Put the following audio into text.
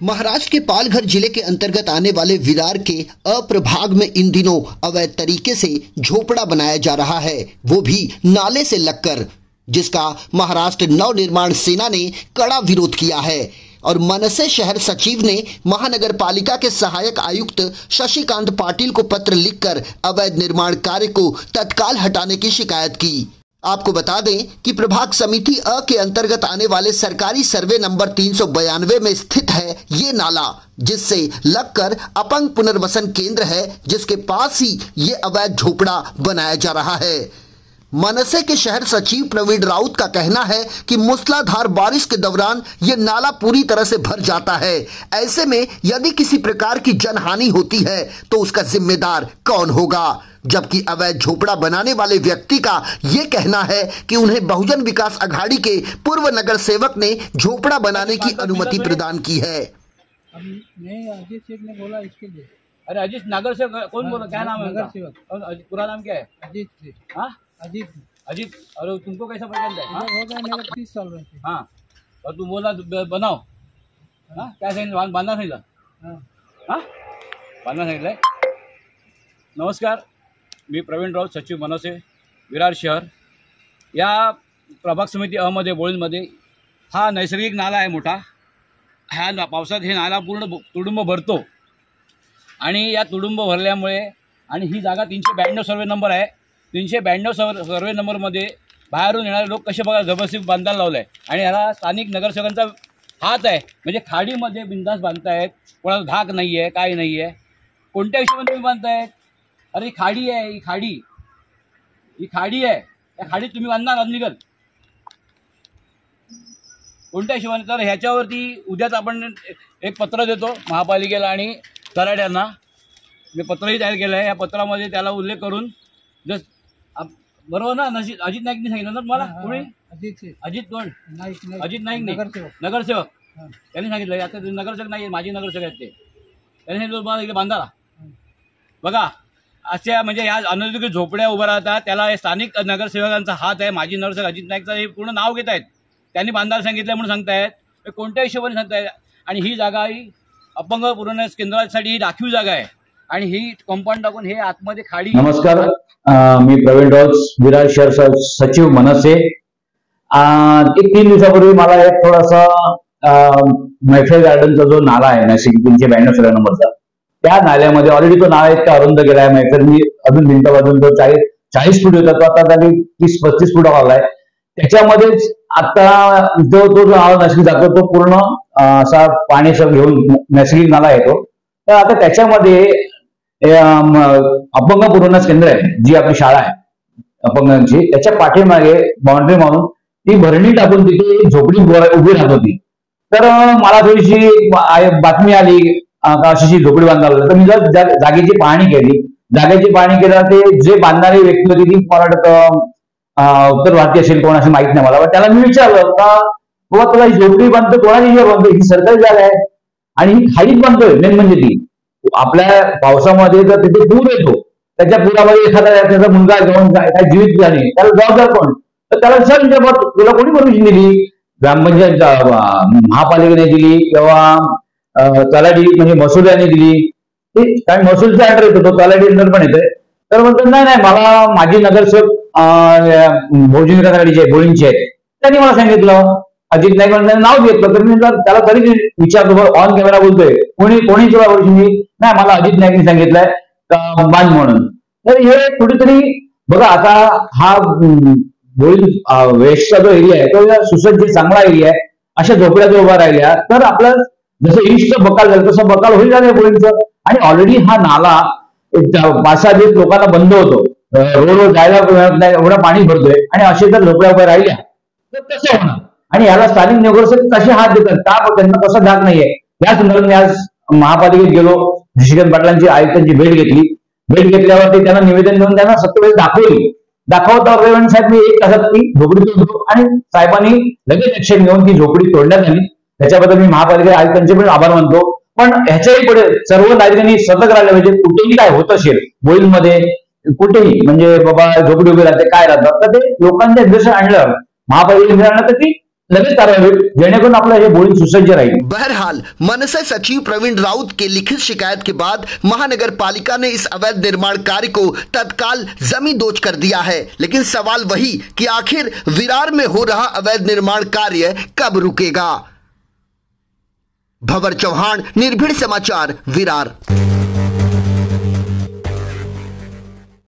महाराष्ट्र के पालघर जिले के अंतर्गत आने वाले विरार के अप्रभाग में इन दिनों अवैध तरीके से झोपड़ा बनाया जा रहा है, वो भी नाले से लगकर, जिसका महाराष्ट्र नव निर्माण सेना ने कड़ा विरोध किया है और मनसे शहर सचिव ने महानगर पालिका के सहायक आयुक्त शशिकांत पाटिल को पत्र लिखकर अवैध निर्माण कार्य को तत्काल हटाने की शिकायत की। आपको बता दें कि प्रभाग समिति अ के अंतर्गत आने वाले सरकारी सर्वे नंबर 392 में स्थित है ये नाला, जिससे लगकर अपंग पुनर्वसन केंद्र है, जिसके पास ही ये अवैध झोपड़ा बनाया जा रहा है। मनसे के शहर सचिव प्रवीण राउत का कहना है कि मूसलाधार बारिश के दौरान ये नाला पूरी तरह से भर जाता है। ऐसे में यदि किसी प्रकार की जनहानि होती है तो उसका जिम्मेदार कौन होगा, जबकि अवैध झोपड़ा बनाने वाले व्यक्ति का ये कहना है कि उन्हें बहुजन विकास अघाड़ी के पूर्व नगर सेवक ने झोपड़ा बनाने की अनुमति प्रदान की है। नहीं, अजीत सेठ ने बोला इसके लिए। अरे अजीत नगर से कौन बोला, क्या नाम है नगर सेवक? पूरा नाम क्या है? अजीत सेठ। हाँ अजीत। अजीत। और तुमको कैसा पसंद है? हो गया मेरे 30 साल रहते। हाँ, और तू बोला बनाओ। हाँ, क्या सांगितलं? बांधणार सांगितलं? हाँ, बांधणार सांगितलंय। नमस्कार, मी प्रवीण राऊत, सचिव मनसे विरार शहर। या प्रभाग समिती अ मध्ये बोळींमध्ये हा नैसर्गिक नाला आहे मोठा। ह्या पावसात हे नाला पूर्ण तुडुंब भरतो आणि या तुडुंब भरल्यामुळे आणि ही जागा 392 सर्वे नंबर आहे। 392 सर्वे नंबरमध्ये बाहेरून येणारे लोक कसे बघा जबरदस्ती बांधायला लावलं आहे आणि याला स्थानिक नगरसेवकांचा हात आहे। म्हणजे खाडीमध्ये बिंदास बांधतायत, कोणाला धाक नाही आहे, काय नाही आहे। कोणत्या हिशोबाने तुम्ही बांधतायत? अरे ही खाडी आहे, ही खाडी आहे, या खाडीत तुम्ही बांधणार अनलिगल कोणत्या हिशोबाने? तर ह्याच्यावरती उद्याच आपण एक पत्र देतो महापालिकेला आणि तलाठ्यांना। मी पत्रही तयार केलं आहे। या पत्रामध्ये त्याला उल्लेख करून जस बरोबर ना, अजित नाईकने सांगितलं ना तुम्हाला? कोणी? अजित कोण? अजित नाईक नगरसेवक त्यांनी सांगितलं। आता नगरसेवक नाही, माजी नगरसेवक आहेत ते, त्यांनी सांगितलं तुम्हाला इकडे बांधाला। बघा अशा म्हणजे ह्या अनधिकृत झोपड्या उभ्या राहतात, त्याला स्थानिक नगरसेवकांचा हात आहे। माजी नगरसेवक अजित नाईकचं हे पूर्ण नाव घेत आहेत, त्यांनी बांधायला सांगितलं म्हणून सांगतायत। कोणत्या हिशोबाने सांगतायत? आणि ही जागा ही अपंग पुरवण्या केंद्रासाठी ही राखीव जागा आहे आणि ही कंपाऊंड टाकून हे आतमध्ये खाडी। नमस्कार, मी प्रवीण राऊत, विरार शहर सचिव मनसे। 3 दिवसापूर्वी मला एक थोडासा मैफेल गार्डनचा जो नाला आहे नैसर्गिक 392 सर्वे नंबरचा, त्या नाल्यामध्ये ऑलरेडी तो नाला इतका अरुंद गेला आहे। मैफेल अजून भिंत बाजून तो 40 फूट होता, तो आता तरी 30-35 फूट आलाय। त्याच्यामध्येच आता तो नाला नैसर्गिक जातो, तो पूर्ण असा पाणी घेऊन नैसर्गिक नाला येतो। तर आता त्याच्यामध्ये अपंग पुरवण्यास केंद्र आहे, जी आपली शाळा आहे अपंगांची, त्याच्या पाठीमागे बाउंड्री मारून ती भरणी टाकून तिथे झोपडी उभी राहत होती। तर मला थोडीशी बातमी आली अशी झोपडी बांधायला, तर मी जागेची पाहणी केली। जागेची पाहणी केल्यावर ते जे बांधणारी व्यक्ती होती ती मला वाटतं उत्तर भारतीय असेल, कोण असेल माहित नाही मला, पण त्याला मी विचारलं का बाबा तुला ही झोपडी बांधतो कोणाची बांधतोय? ही सरकारी जागा आहे आणि ही खालीच बांधतोय। मेन म्हणजे ती आपल्या पावसामध्ये जर तिथे पूर येतो, त्याच्या पुरामध्ये एखादा त्याचा मुलगा घेऊन काय जीवित झाली, त्याला जबाबदार कोण? तर त्याला सर तुला कोणी परमिशन दिली? ग्रामपंचायत महापालिकेने दिली किंवा तलाठी म्हणजे महसूल दिली? कारण महसूलचा अंडर येतो, तो तलाठी अंडर पण येतोय। तर म्हणतात नाही मला माझी नगरसेवक बहुजन विकास आघाडीचे बोळींचे आहेत, त्यांनी मला सांगितलं। अजित नाईक नाव घेतलं, तर मी त्याला तरी विचारतो ऑन कॅमेरा बोलतोय कोणी तुला बोलशी? नाही, मला अजित नाईकने सांगितलंय बांध म्हणून। तर हे कुठेतरी बघा, आता हा बोळी वेस्टचा जो एरिया आहे तो सुसज्ज चांगला एरिया आहे। अशा झोपड्या जर उभ्या राहिल्या तर आपलं जसं ईस्टचं बकाल झालं तसं बकाल होईल झालं बोळींचं। आणि ऑलरेडी हा नाला 5-6 दिवस लोकांना बंद होतो, रोड जायला मिळत नाही, एवढं पाणी भरतोय आणि असे जर झोपड्या उभ्या राहिल्या तर कसं होणार? आणि याला स्थानिक नगरसेवक कसे हात देतात? का त्यांना कसा धाक नाहीये? या संदर्भात मी आज महापालिकेत गेलो, शशिकांत पाटलांची आयुक्तांची भेट घेतली। भेट घेतल्यावरती त्यांना निवेदन देऊन त्यांना सत्तेवेळेस दाखवता साहेब मी 1 तासात ती झोपडी तोडतो आणि साहेबांनी लगेच ऍक्शन घेऊन ती झोपडी तोडण्यात आली। त्याच्याबद्दल मी महापालिका आयुक्तांचे पण आभार मानतो। पण ह्याच्याही पुढे सर्व नागरिकांनी सतर्क राहिलं पाहिजे। कुठेही काय होत असेल बोळींमध्ये, कुठेही म्हणजे बाबा झोपडी उभी राहते काय राहतात, तर ते लोकांच्या निर्देशन आणलं महापालिकेने आणलं तर ती लगेच कारवाई होईल, जेणेकरून आपलं हे बोर्डिंग सुसज्ज राहील. बहरहाल मनसे सचिव प्रवीण राउत के लिखित शिकायत के बाद महानगर पालिका ने इस अवैध निर्माण कार्य को तत्काल जमींदोज कर दिया है, लेकिन सवाल वही कि आखिर विरार में हो रहा अवैध निर्माण कार्य कब रुकेगा। भंवर चौहान, निर्भीड समाचार, विरार।